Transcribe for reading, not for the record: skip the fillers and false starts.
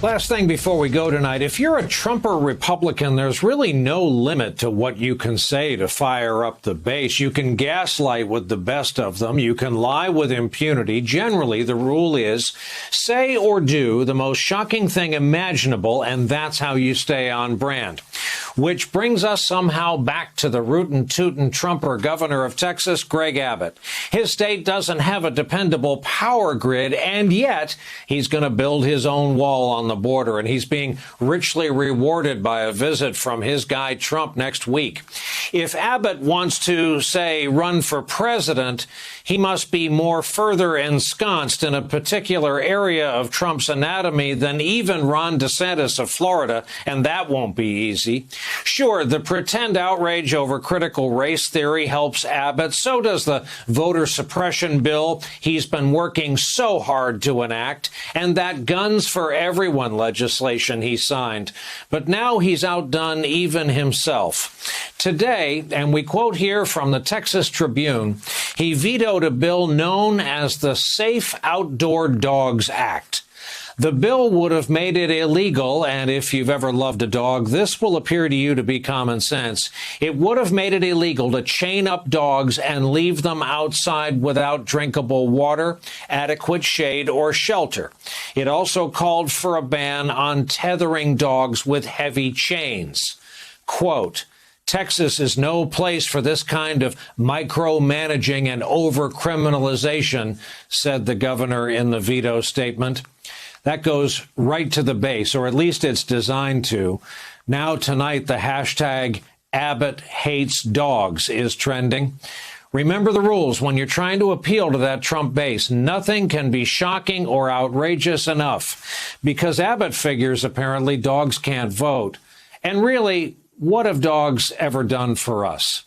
Last thing before we go tonight, if you're a Trumper Republican, there's really no limit to what you can say to fire up the base. You can gaslight with the best of them. You can lie with impunity. Generally, the rule is say or do the most shocking thing imaginable, and that's how you stay on brand. Which brings us somehow back to the rootin' tootin' Trumper governor of Texas, Greg Abbott. His state doesn't have a dependable power grid, and yet he's going to build his own wall on the border, and he's being richly rewarded by a visit from his guy Trump next week. If Abbott wants to, say, run for president, he must be more further ensconced in a particular area of Trump's anatomy than even Ron DeSantis of Florida, and that won't be easy. Sure, the pretend outrage over critical race theory helps Abbott. So does the voter suppression bill he's been working so hard to enact, and that guns for everyone legislation he signed. But now he's outdone even himself. Today, and we quote here from the Texas Tribune, he vetoed a bill known as the Safe Outdoor Dogs Act. The bill would have made it illegal, and if you've ever loved a dog, this will appear to you to be common sense. It would have made it illegal to chain up dogs and leave them outside without drinkable water, adequate shade, or shelter. It also called for a ban on tethering dogs with heavy chains. Quote, Texas is no place for this kind of micromanaging and over-criminalization, said the governor in the veto statement. That goes right to the base, or at least it's designed to. Now tonight, the hashtag Abbott hates dogs is trending. Remember the rules when you're trying to appeal to that Trump base. Nothing can be shocking or outrageous enough, because Abbott figures apparently dogs can't vote. And really, what have dogs ever done for us?